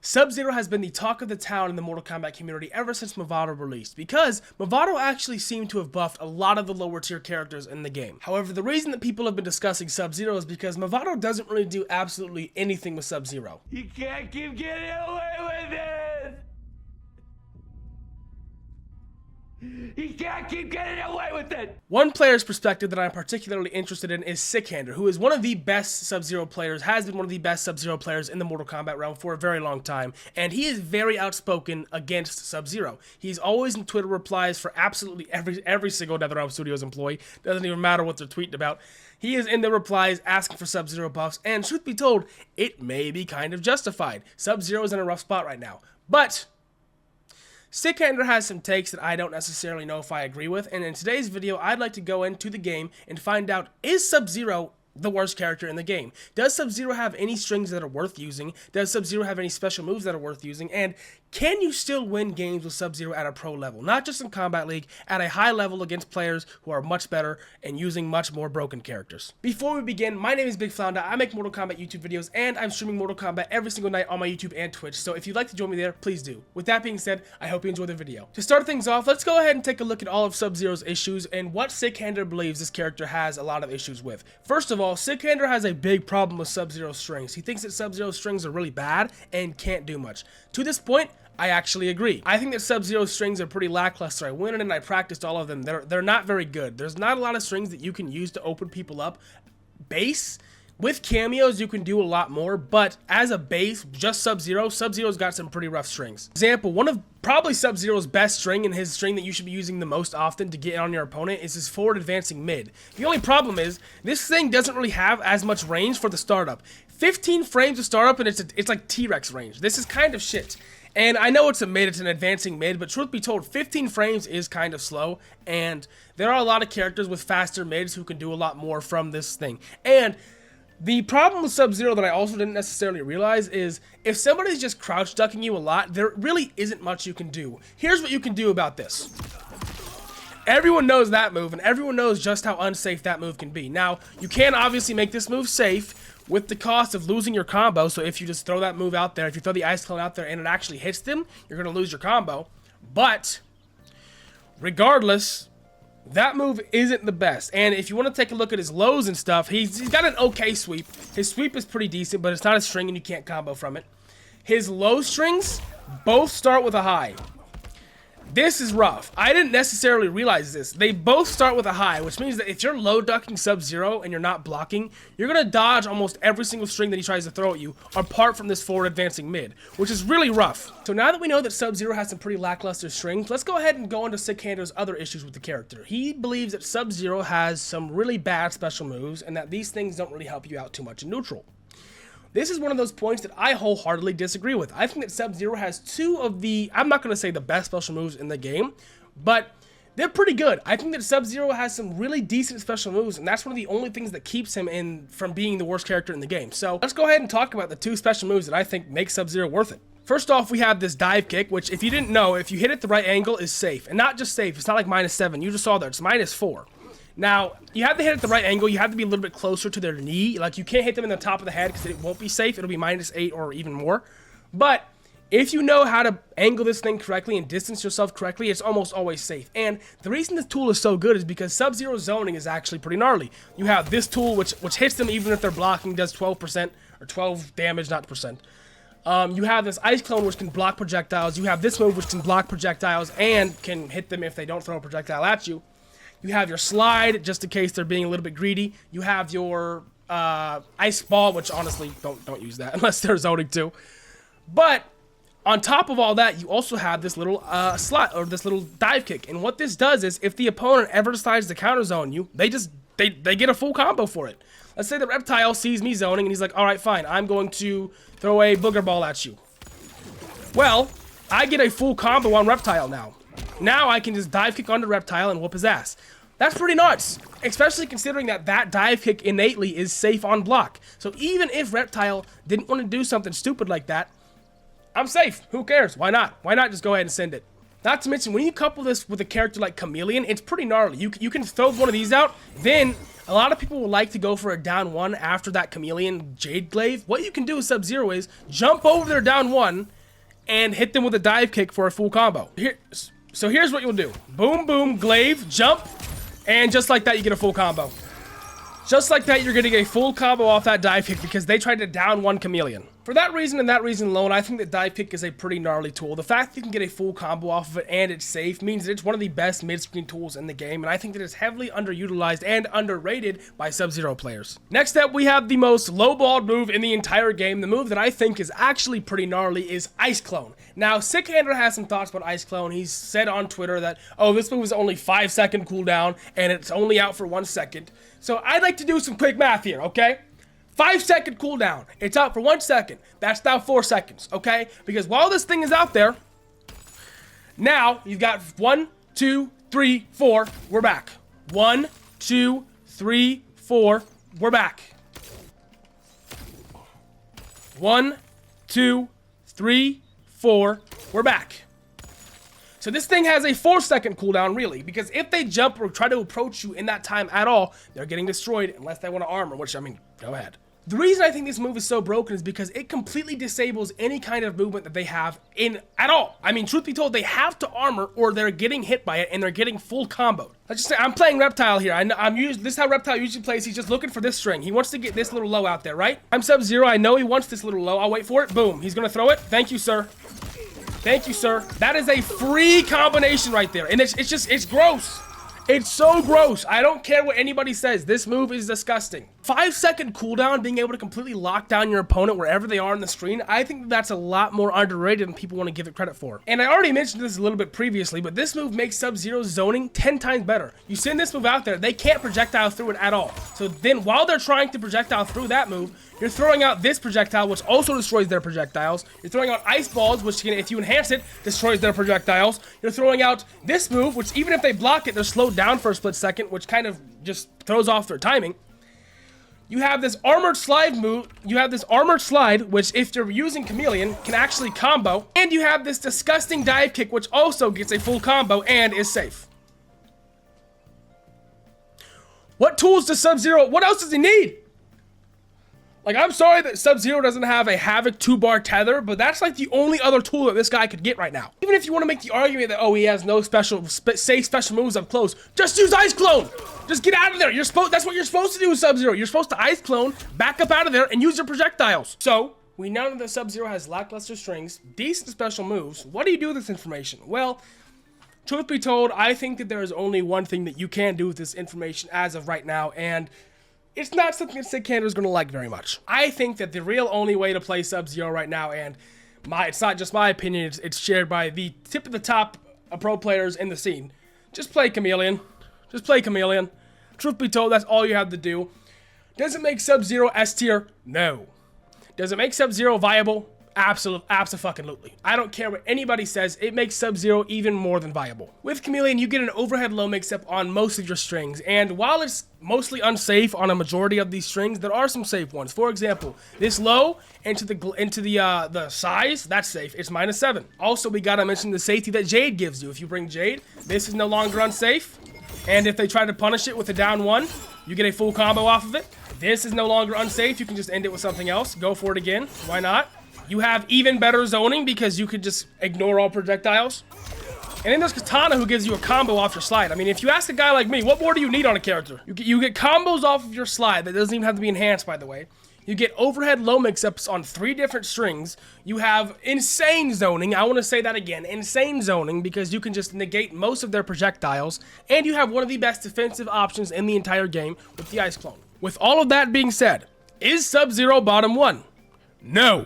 Sub-Zero has been the talk of the town in the Mortal Kombat community ever since Mavado released, because Mavado actually seemed to have buffed a lot of the lower tier characters in the game. However, the reason that people have been discussing Sub-Zero is because Mavado doesn't really do absolutely anything with Sub-Zero. You can't keep getting away with it! You can't keep getting away with it! One player's perspective that I'm particularly interested in is Sikander, who is one of the best Sub-Zero players, has been one of the best Sub-Zero players in the Mortal Kombat realm for a very long time, and he is very outspoken against Sub-Zero. He's always in Twitter replies for absolutely every single NetherRealm Studios employee. Doesn't even matter what they're tweeting about. He is in the replies asking for Sub-Zero buffs, and truth be told, it may be kind of justified. Sub-Zero is in a rough spot right now, but Sikander has some takes that I don't necessarily know if I agree with, and in today's video, I'd like to go into the game and find out, is Sub-Zero the worst character in the game? Does Sub-Zero have any strings that are worth using? Does Sub-Zero have any special moves that are worth using? And can you still win games with Sub-Zero at a pro level? Not just in Combat League, at a high level against players who are much better and using much more broken characters. Before we begin, my name is Big Flounder. I make Mortal Kombat YouTube videos, and I'm streaming Mortal Kombat every single night on my YouTube and Twitch, so if you'd like to join me there, please do. With that being said, I hope you enjoy the video. To start things off, let's go ahead and take a look at all of Sub-Zero's issues and what Sikander believes this character has a lot of issues with. First of all, Sikander has a big problem with Sub-Zero's strings. He thinks that Sub-Zero's strings are really bad and can't do much. To this point, I actually agree. I think that Sub-Zero's strings are pretty lackluster. I went in and I practiced all of them. They're not very good. There's not a lot of strings that you can use to open people up. Base, with cameos, you can do a lot more, but as a base, just Sub-Zero's got some pretty rough strings. Example, one of probably Sub-Zero's best string, and his string that you should be using the most often to get on your opponent, is his forward advancing mid. The only problem is, this thing doesn't really have as much range for the startup. 15 frames to startup, and it's like T-Rex range. This is kind of shit. And I know it's a mid, it's an advancing mid, but truth be told, 15 frames is kind of slow, and there are a lot of characters with faster mids who can do a lot more from this thing. And the problem with Sub-Zero that I also didn't necessarily realize is, if somebody's just crouch ducking you a lot, there really isn't much you can do. Here's what you can do about this. Everyone knows that move, and everyone knows just how unsafe that move can be. Now, you can obviously make this move safe with the cost of losing your combo, so if you just throw that move out there, if you throw the Ice Clone out there and it actually hits them, you're going to lose your combo. But, regardless, that move isn't the best. And if you want to take a look at his lows and stuff, he's got an okay sweep. His sweep is pretty decent, but it's not a string and you can't combo from it. His low strings both start with a high. This is rough. I didn't necessarily realize this. They both start with a high, which means that if you're low ducking Sub-Zero and you're not blocking, you're going to dodge almost every single string that he tries to throw at you, apart from this forward advancing mid, which is really rough. So now that we know that Sub-Zero has some pretty lackluster strings, let's go ahead and go into Sikander's other issues with the character. He believes that Sub-Zero has some really bad special moves, and that these things don't really help you out too much in neutral. This is one of those points that I wholeheartedly disagree with. I think that Sub-Zero has two of the, I'm not going to say the best special moves in the game, but they're pretty good. I think that Sub-Zero has some really decent special moves, and that's one of the only things that keeps him from being the worst character in the game. So let's go ahead and talk about the two special moves that I think make Sub-Zero worth it. First off, we have this dive kick, which if you didn't know, if you hit it the right angle is safe. And not just safe, it's not like -7. You just saw there, it's -4. Now, you have to hit it the right angle. You have to be a little bit closer to their knee. Like, you can't hit them in the top of the head because it won't be safe. It'll be -8 or even more. But if you know how to angle this thing correctly and distance yourself correctly, it's almost always safe. And the reason this tool is so good is because Sub-Zero zoning is actually pretty gnarly. You have this tool, which hits them even if they're blocking, does 12% or 12 damage, not percent. You have this Ice Clone, which can block projectiles. You have this move, which can block projectiles and can hit them if they don't throw a projectile at you. You have your slide, just in case they're being a little bit greedy. You have your ice ball, which honestly, don't use that unless they're zoning too. But on top of all that, you also have this little slot, or this little dive kick. And what this does is, if the opponent ever decides to counter zone you, they get a full combo for it. Let's say the Reptile sees me zoning and he's like, all right, fine, I'm going to throw a booger ball at you. Well, I get a full combo on Reptile now. Now I can just dive kick onto Reptile and whoop his ass. That's pretty nuts, especially considering that dive kick innately is safe on block. So even if Reptile didn't want to do something stupid like that, I'm safe. Who cares? Why not? Why not just go ahead and send it? Not to mention, when you couple this with a character like Chameleon, it's pretty gnarly. You can throw one of these out, then a lot of people will like to go for a down 1 after that Chameleon Jade Glaive. What you can do with Sub-Zero is jump over their down 1, and hit them with a dive kick for a full combo. So here's what you'll do. Boom, boom, glaive, jump, and just like that, you get a full combo. Just like that, you're getting a full combo off that dive kick because they tried to down one Chameleon. For that reason and that reason alone, I think that dive kick is a pretty gnarly tool. The fact that you can get a full combo off of it and it's safe means that it's one of the best mid-screen tools in the game, and I think that it's heavily underutilized and underrated by Sub-Zero players. Next up, we have the most lowballed move in the entire game. The move that I think is actually pretty gnarly is Ice Clone. Now, Sickhander has some thoughts about Ice Clone. He's said on Twitter that, oh, this move is only 5-second cooldown and it's only out for 1 second. So I'd like to do some quick math here, okay? 5-second cooldown. It's out for 1 second. That's now 4 seconds, okay? Because while this thing is out there, now you've got 1, 2, 3, 4. We're back. 1, 2, 3, 4. We're back. 1, 2, 3, 4. We're back. So this thing has a 4-second cooldown, really, because if they jump or try to approach you in that time at all, they're getting destroyed unless they want to armor, which, I mean, go ahead. The reason I think this move is so broken is because it completely disables any kind of movement that they have in at all. I mean, truth be told, they have to armor or they're getting hit by it and they're getting full comboed. Let's just say I'm playing Reptile here. This is how Reptile usually plays. He's just looking for this string. He wants to get this little low out there, right? I'm Sub-Zero. I know he wants this little low. I'll wait for it. Boom. He's going to throw it. Thank you, sir. Thank you, sir. That is a free combination right there. And it's gross. It's so gross. I don't care what anybody says. This move is disgusting. 5-second cooldown, being able to completely lock down your opponent wherever they are on the screen, I think that's a lot more underrated than people want to give it credit for. And I already mentioned this a little bit previously, but this move makes Sub-Zero's zoning 10 times better. You send this move out there, they can't projectile through it at all. So then while they're trying to projectile through that move, you're throwing out this projectile, which also destroys their projectiles. You're throwing out ice balls, which can, if you enhance it, destroys their projectiles. You're throwing out this move, which even if they block it, they're slowed down for a split second, which kind of just throws off their timing. You have this armored slide move. You have this armored slide, which if you're using Chameleon, can actually combo. And you have this disgusting dive kick, which also gets a full combo and is safe. What tools does Sub-Zero, what else does he need? Like, I'm sorry that Sub-Zero doesn't have a Havoc 2-bar tether, but that's like the only other tool that this guy could get right now. Even if you want to make the argument that, oh, he has no safe special moves up close, just use Ice Clone! Just get out of there! That's what you're supposed to do with Sub-Zero. You're supposed to Ice Clone, back up out of there, and use your projectiles. So, we know that Sub-Zero has lackluster strings, decent special moves. What do you do with this information? Well, truth be told, I think that there is only one thing that you can do with this information as of right now, and it's not something that Sickhander is going to like very much. I think that the real only way to play Sub-Zero right now, and it's not just my opinion, it's shared by the tip of the top pro players in the scene. Just play Chameleon. Just play Chameleon. Truth be told, that's all you have to do. Does it make Sub-Zero S tier? No. Does it make Sub-Zero viable? Absolutely. I don't care what anybody says, it makes Sub-Zero even more than viable. With Chameleon, you get an overhead low mix-up on most of your strings, and while it's mostly unsafe on a majority of these strings, there are some safe ones. For example, this low into the size, that's safe. It's -7. Also, we gotta mention the safety that Jade gives you. If you bring Jade, this is no longer unsafe, and if they try to punish it with a down 1, you get a full combo off of it. This is no longer unsafe. You can just end it with something else. Go for it again. Why not? You have even better zoning because you could just ignore all projectiles. And then there's Katana, who gives you a combo off your slide. I mean, if you ask a guy like me, what more do you need on a character? You get combos off of your slide that doesn't even have to be enhanced, by the way. You get overhead low mix-ups on 3 different strings. You have insane zoning. I want to say that again. Insane zoning, because you can just negate most of their projectiles. And you have one of the best defensive options in the entire game with the Ice Clone. With all of that being said, is Sub-Zero bottom 1? No.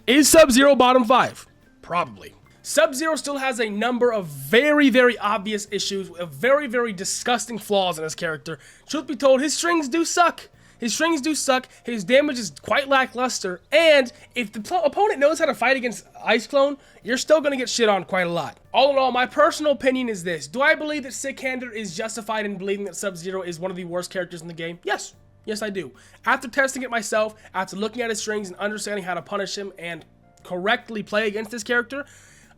Is Sub-Zero bottom 5? Probably. Sub-Zero still has a number of very, very obvious issues, of very, very disgusting flaws in his character. Truth be told, his strings do suck. His strings do suck, his damage is quite lackluster, and if the opponent knows how to fight against Ice Clone, you're still going to get shit on quite a lot. All in all, my personal opinion is this. Do I believe that Sickhander is justified in believing that Sub-Zero is one of the worst characters in the game? Yes. Yes, I do. After testing it myself, after looking at his strings and understanding how to punish him and correctly play against this character,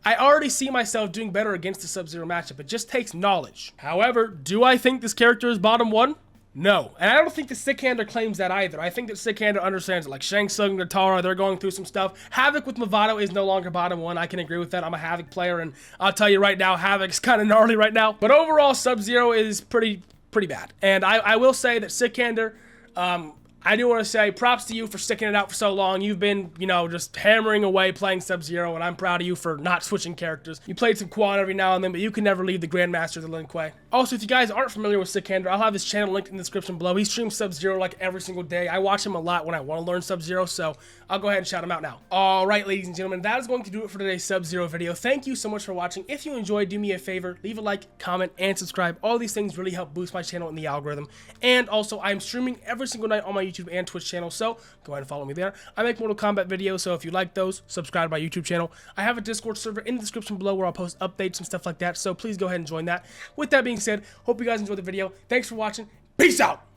I already see myself doing better against the Sub-Zero matchup. It just takes knowledge. However, do I think this character is bottom 1? No. And I don't think the Sickhander claims that either. I think that Sickhander understands it. Like Shang Tsung, Natara, they're going through some stuff. Havoc with Mavado is no longer bottom 1. I can agree with that. I'm a Havoc player, and I'll tell you right now, Havoc's kind of gnarly right now. But overall, Sub-Zero is pretty bad. And I will say that Sickhander, I do want to say props to you for sticking it out for so long. You've been, you know, just hammering away playing Sub-Zero, and I'm proud of you for not switching characters. You played some quad every now and then, but you can never leave the Grandmaster of the Lin Kuei. Also, if you guys aren't familiar with Sickhander, I'll have his channel linked in the description below. He streams Sub-Zero like every single day. I watch him a lot when I want to learn Sub-Zero, so I'll go ahead and shout him out now. Alright, ladies and gentlemen, that is going to do it for today's Sub-Zero video. Thank you so much for watching. If you enjoyed, do me a favor, leave a like, comment, and subscribe. All these things really help boost my channel in the algorithm. And also, I'm streaming every single night on my YouTube and Twitch channel, so go ahead and follow me there. I make Mortal Kombat videos, so if you like those, subscribe to my YouTube channel. I have a Discord server in the description below where I'll post updates and stuff like that, so please go ahead and join that. With that being said, hope you guys enjoyed the video. Thanks for watching. Peace out!